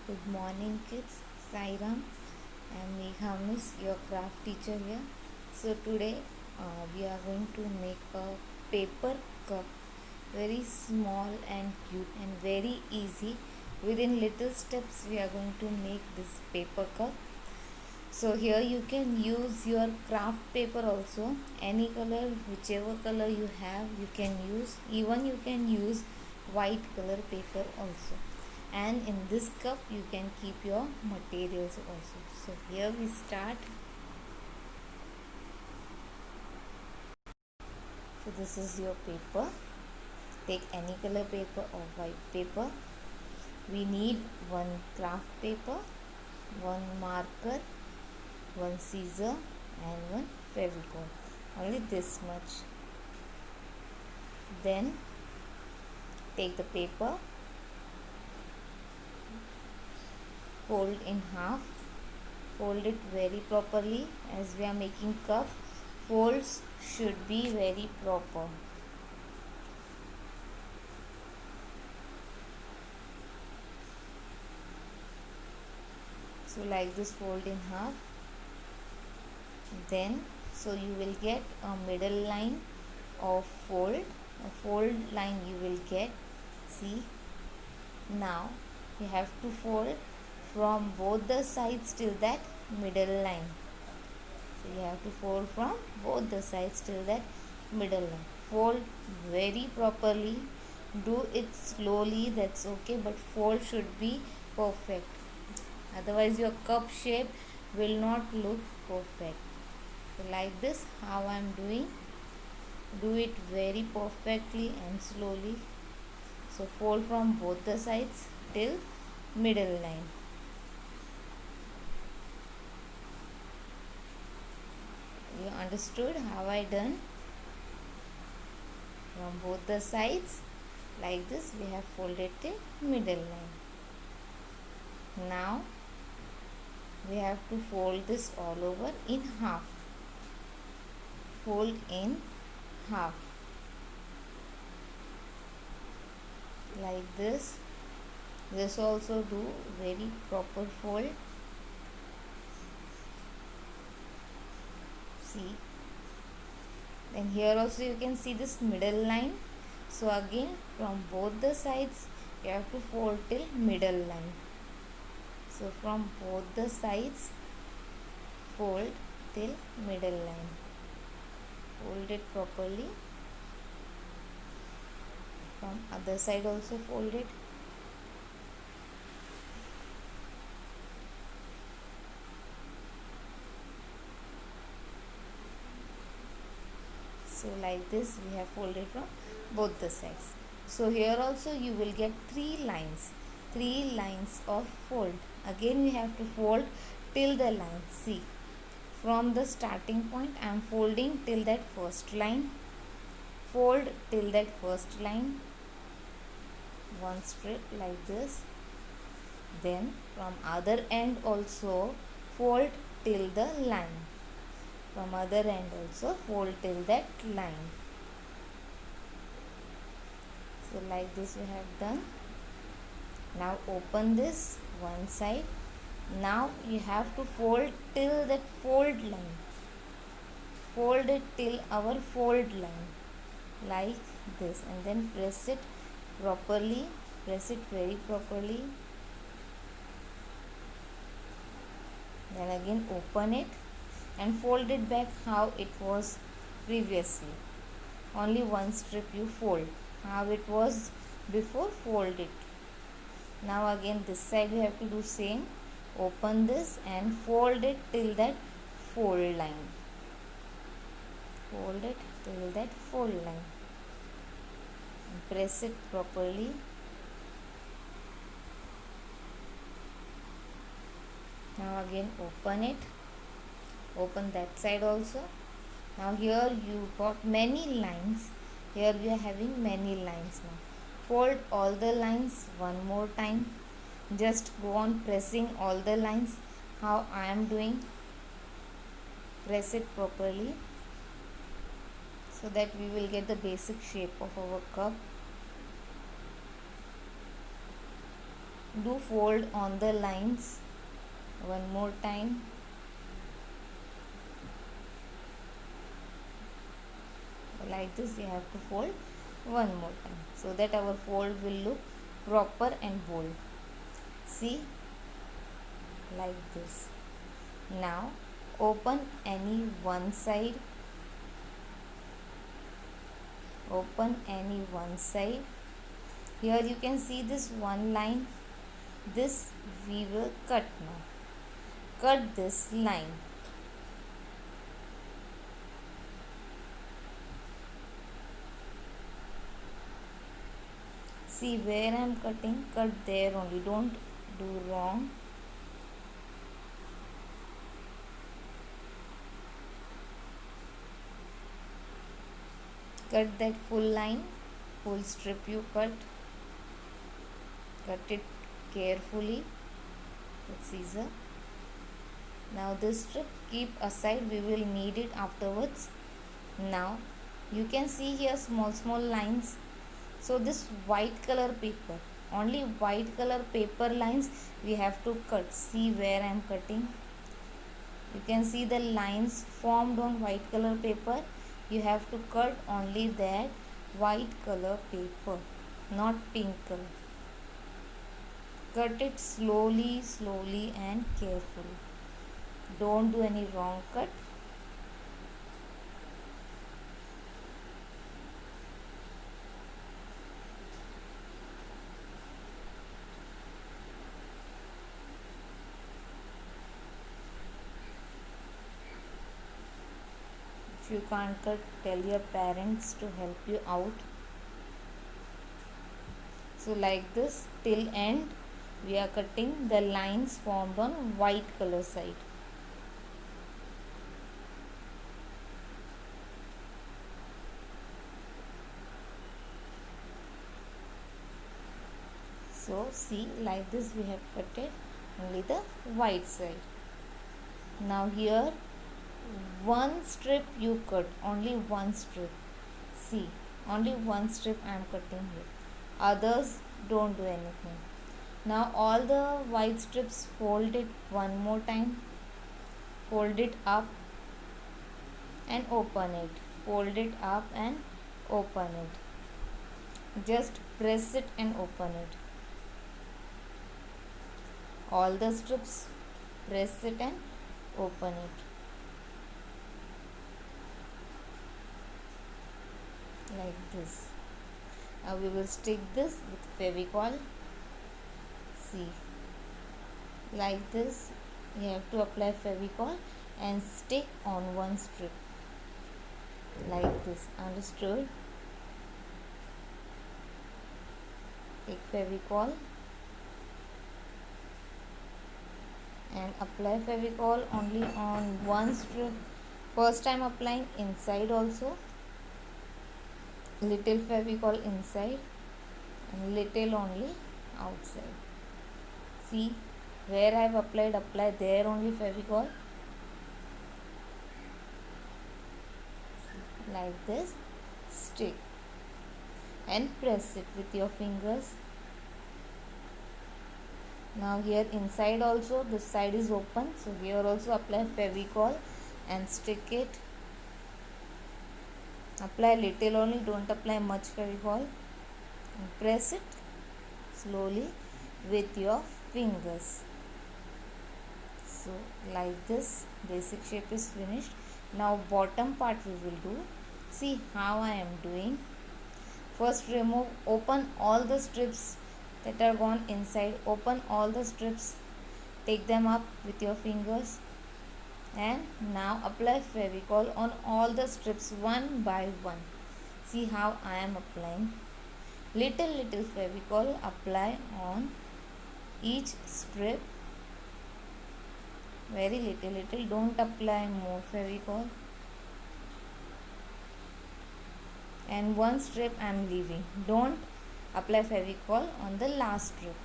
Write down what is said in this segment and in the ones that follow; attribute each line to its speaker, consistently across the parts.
Speaker 1: Good morning, kids. Sairam. I'm Megha Miss, your craft teacher here. So today we are going to make a paper cup, very small and cute and very easy. Within little steps, we are going to make this paper cup. So here you can use your craft paper also, any color, whichever color you have, you can use. Even you can use white color paper also. And in this cup you can keep your materials also. So here we start. So this is your paper. Take any color paper or white paper. We need one craft paper, one marker, one scissor and one Fevicol. Only this much. Then take the paper, fold in half, fold it very properly. As we are making cup, folds should be very proper. So like this, fold in half. Then so you will get a middle line of fold, a fold line you will get. See, now you have to fold from both the sides till that middle line. So you have to fold from both the sides till that middle line. Fold very properly. Do it slowly, that's okay, but fold should be perfect. Otherwise your cup shape will not look perfect. So like this, how I am doing, do it very perfectly and slowly. So fold from both the sides till middle line. You understood how I done? From both the sides like this we have folded till middle line. Now we have to fold this all over in half. Fold in half like this. This also do very proper fold. See, then here also you can see this middle line. So again from both the sides you have to fold till middle line. So from both the sides fold till middle line. Fold it properly. From other side also fold it. So like this we have folded from both the sides. So here also you will get three lines of fold. Again we have to fold till the line. See, from the starting point I am folding till that first line. Fold till that first line, one strip like this. Then from other end also fold till the line. From other end also fold till that line. So like this we have done. Now open this one side. Now you have to fold till that fold line. Fold it till our fold line like this, and then press it properly. Press it very properly. Then again open it and fold it back how it was previously. Only one strip you fold. How it was before, fold it. Now again this side you have to do same. Open this and fold it till that fold line. Fold it till that fold line. And press it properly. Now again open it. Open that side also. Now here you got many lines. Here we are having many lines now. Fold all the lines one more time. Just go on pressing all the lines how I am doing. Press it properly so that we will get the basic shape of our cup. do fold on the lines one more time. Like this you have to fold one more time so that our fold will look proper and bold. See, like this. Now open any one side, open any one side. Here you can see this one line, this we will cut now. Cut this line. See where I am cutting, cut there only, don't do wrong. Cut that full line, full strip you cut it carefully with scissor. Now this strip keep aside, we will need it afterwards. Now you can see here small lines. So this white color paper, only white color paper lines we have to cut. See where I am cutting. You can see the lines formed on white color paper. You have to cut only that white color paper, not pink color. Cut it slowly and carefully. Don't do any wrong cut. If you can't cut, tell your parents to help you out. So like this till end we are cutting the lines formed on white color side. So see, like this we have cut it only the white side. Now here one strip you cut, only one strip. See, only one strip I am cutting here. Others don't do anything. Now all the white strips fold it one more time. Fold it up and open it. Fold it up and open it. Just press it and open it. All the strips, press it and open it. Like this. Now we will stick this with Fevicol. See, like this you have to apply Fevicol and stick on one strip like this. Understood? Take Fevicol and apply Fevicol only on one strip. First time applying inside also, little Fevicol inside and little only outside. See where I have applied, apply there only Fevicol. Like this, stick and press it with your fingers. Now here inside also, this side is open, so here also apply Fevicol and stick it. Apply little only, don't apply much Fevicol, and press it slowly with your fingers. So like this basic shape is finished. Now bottom part we will do. See how I am doing. First remove, open all the strips that are gone inside. Open all the strips, take them up with your fingers, and now apply Fevicol on all the strips one by one. See how I am applying. Little Fevicol apply on each strip. Very little, don't apply more Fevicol. And one strip I am leaving. Don't apply Fevicol on the last strip.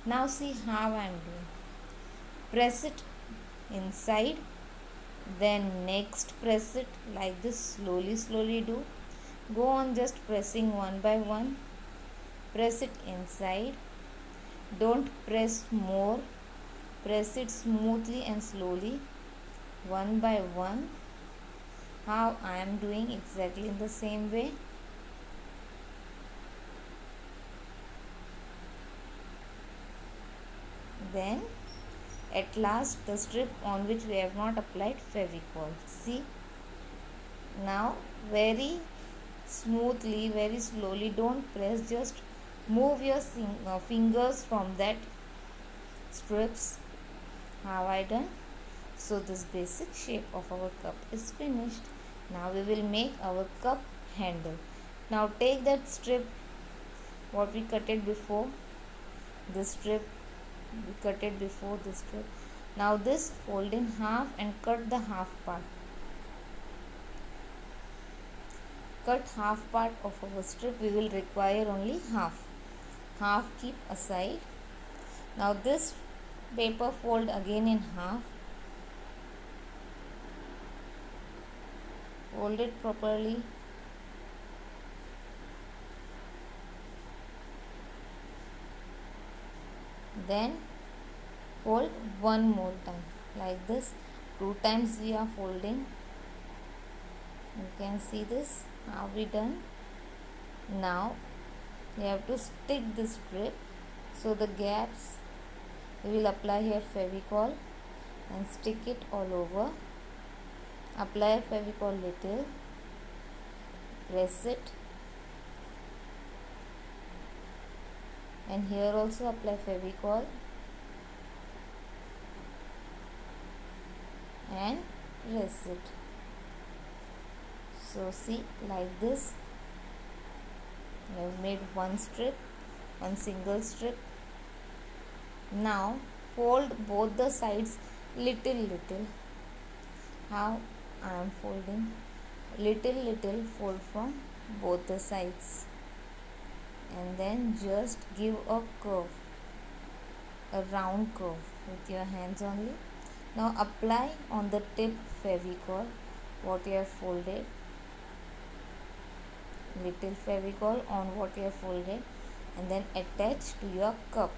Speaker 1: Now see how I am doing. Press it inside, then next press it like this, slowly do. Go on just pressing one by one. Press it inside, Don't press more, press it smoothly and slowly, one by one, how I am doing exactly in the same way. Then at last the strip on which we have not applied Fevicol. See, now very smoothly, very slowly, don't press, just move your fingers from that strips. How I done? So this basic shape of our cup is finished. Now we will make our cup handle. Now take that strip what we cut it before, this strip we cut it before this strip. Now this fold in half and cut the half part. Cut half part of our strip. We will require only half. Half keep aside. Now this paper fold again in half. Fold it properly. Then fold one more time like this. 2 times we are folding. You can see this, how we done. Now we have to stick the strip, so the gaps we will apply here Fevicol and stick it all over. Apply Fevicol little, press it, and here also apply Fevicol and press it. So see, like this we have made one strip, one single strip. Now fold both the sides little. How I am folding, little fold from both the sides, and then just give a curve, a round curve with your hands only. Now apply on the tip Fevicol what you have folded, little Fevicol on what you have folded, and then attach to your cup.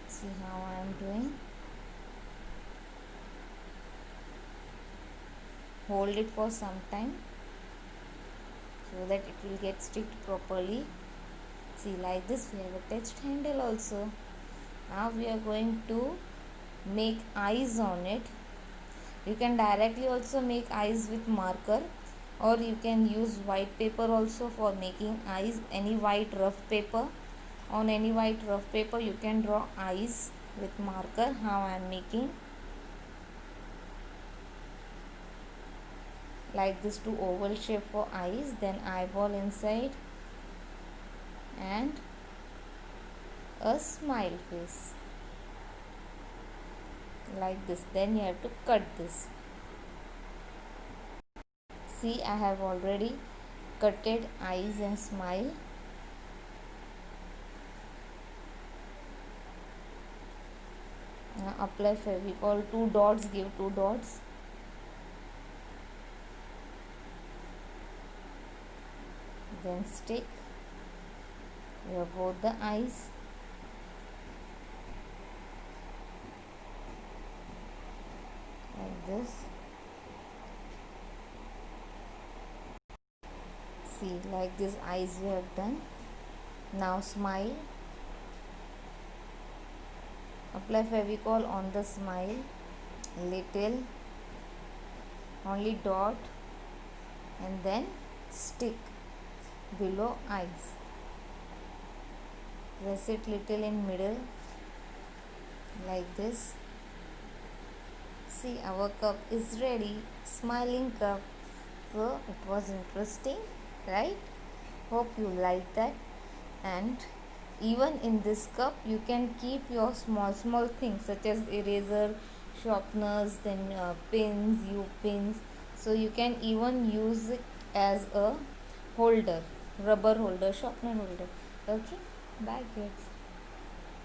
Speaker 1: See how I am doing. Hold it for some time so that it will get sticked properly. See, like this we have attached handle also. Now we are going to make eyes on it. You can directly also make eyes with marker, or you can use white paper also for making eyes. Any white rough paper, on any white rough paper you can draw eyes with marker, how I am making. Like this, to oval shape for eyes, then eyeball inside and a smile face like this. Then you have to cut this. See, I have already cutted eyes and smile. Now apply Fevicol, 2 dots, give 2 dots. Then stick here both the eyes. Like this. See, like this eyes we have done. Now smile. Apply Fevicol on the smile, little, only dot, and then stick below eyes. Press it little in middle like this. See, our cup is ready, smiling cup. So it was interesting, right? Hope you like that. And even in this cup you can keep your small things such as eraser, sharpeners, then pins, U-pins. So you can even use it as a holder, rubber holder, sharpener holder. Okay, bye kids.